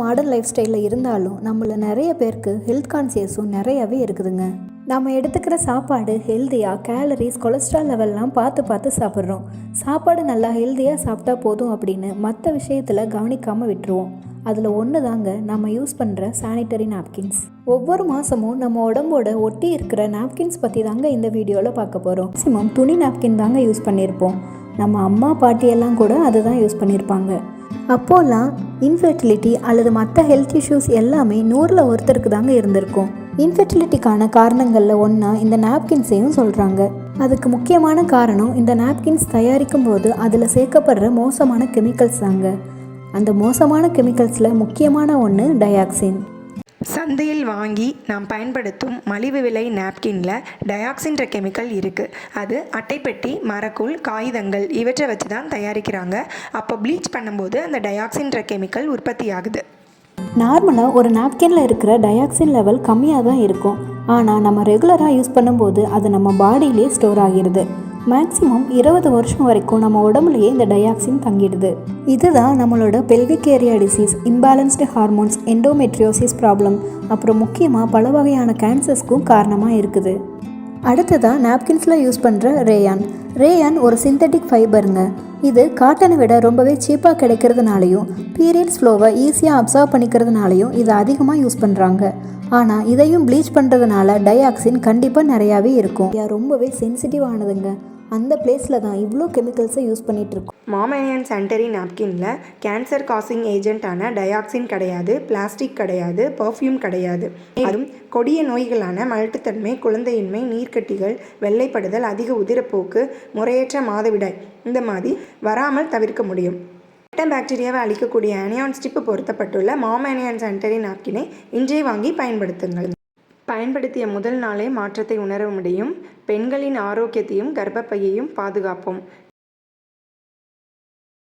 Modern life ஸ்டைலில் இருந்தாலும் நம்மள நிறைய பேருக்கு ஹெல்த் கான்சியஸும் நிறையவே இருக்குதுங்க. நம்ம எடுத்துக்கிற சாப்பாடு ஹெல்த்தியாக கேலரிஸ் கொலஸ்ட்ரால் லெவல்லாம் பார்த்து பார்த்து சாப்பிட்றோம். சாப்பாடு நல்லா ஹெல்த்தியாக சாப்பிட்டா போதும் அப்படின்னு மற்ற விஷயத்தில் கவனிக்காமல் விட்டுருவோம். அதில் ஒன்று தாங்க நம்ம யூஸ் பண்ணுற சானிட்டரி நாப்கின்ஸ். ஒவ்வொரு மாதமும் நம்ம உடம்போட ஒட்டி இருக்கிற நாப்கின்ஸ் பற்றி தாங்க இந்த வீடியோவில் பார்க்க போகிறோம். மேக்ஸிமம் துணி நாப்கின் தாங்க யூஸ் பண்ணியிருப்போம். நம்ம அம்மா பாட்டியெல்லாம் கூட அதுதான் யூஸ் பண்ணியிருப்பாங்க. அப்போல்லாம் இன்ஃபெர்டிலிட்டி அல்லது மற்ற ஹெல்த் இஷ்யூஸ் எல்லாமே 100ல் ஒருத்தருக்கு தாங்க இருந்திருக்கும். இன்ஃபெர்டிலிட்டிக்கான காரணங்களில் ஒன்றா இந்த நாப்கின்ஸையும் சொல்கிறாங்க. அதுக்கு முக்கியமான காரணம் இந்த நாப்கின்ஸ் தயாரிக்கும் போது அதில் சேர்க்கப்படுற மோசமான கெமிக்கல்ஸ் தாங்க. அந்த மோசமான கெமிக்கல்ஸில் முக்கியமான ஒன்று டயாக்சின். சந்தையில் வாங்கி நாம் பயன்படுத்தும் மலிவு விலை நாப்கினில் டயாக்சின்ற கெமிக்கல் இருக்குது. அது அட்டைப்பெட்டி, மரக்கூழ், காகிதங்கள் இவற்றை வச்சு தான் தயாரிக்கிறாங்க. அப்போ ப்ளீச் பண்ணும்போது அந்த டயாக்சின்ற கெமிக்கல் உற்பத்தி ஆகுது. நார்மலாக ஒரு நாப்கினில் இருக்கிற டயாக்சின் லெவல் கம்மியாக தான் இருக்கும். ஆனால் நம்ம ரெகுலராக யூஸ் பண்ணும்போது அது நம்ம பாடியிலே ஸ்டோர் ஆகிடுது. மேக்ஸிமம் 20 வருஷம் வரைக்கும் நம்ம உடம்புலையே இந்த டயாக்சின் தங்கிடுது. இதுதான் நம்மளோட pelvic area disease, imbalanced hormones, endometriosis problem, அப்புறம் முக்கியமாக பல வகையான கேன்சர்ஸ்க்கும் காரணமாக இருக்குது. அடுத்ததாக நாப்கின்ஸில் யூஸ் பண்ணுற ரேயான். ரேயான் ஒரு சிந்தட்டிக் ஃபைபருங்க. இது காட்டனை விட ரொம்பவே சீப்பாக கிடைக்கிறதுனாலையும் பீரியட்ஸ் ஃப்ளோவை ஈஸியாக அப்சர்வ் பண்ணிக்கிறதுனாலையும் இதை அதிகமாக யூஸ் பண்ணுறாங்க. ஆனால் இதையும் ப்ளீச் பண்ணுறதுனால டயாக்சின் கண்டிப்பாக நிறையாவே இருக்கும். ரொம்பவே சென்சிட்டிவானதுங்க. அந்த பிளேஸில் தான் இவ்வளோ கெமிக்கல்ஸை யூஸ் பண்ணிகிட்ருக்கோம். மாம் அண்ட் சானிட்டரி நாப்கினில் கேன்சர் காசிங் ஏஜென்ட்டான டயாக்சின் கிடையாது, பிளாஸ்டிக் கிடையாது, பர்ஃப்யூம் கிடையாது. அதுவும் கொடிய நோய்களான மலட்டுத்தன்மை, குழந்தையின்மை, நீர்க்கட்டிகள், வெள்ளைப்படுதல், அதிக உதிரப்போக்கு, முறையற்ற மாதவிடாய் இந்த மாதிரி வராமல் தவிர்க்க முடியும். பாக்டீரியாவை அழிக்கக்கூடிய அனியான் ஸ்டிப்பு பொருத்தப்பட்டுள்ள மாம் அண்ட் சானிட்டரி நாப்கினை இன்றே வாங்கி பயன்படுத்துங்கள். பயன்படுத்திய முதல் நாளே மாற்றத்தை உணர முடியும். பெண்களின் ஆரோக்கியத்தையும் கர்ப்பப்பையையும் பாதுகாப்போம்.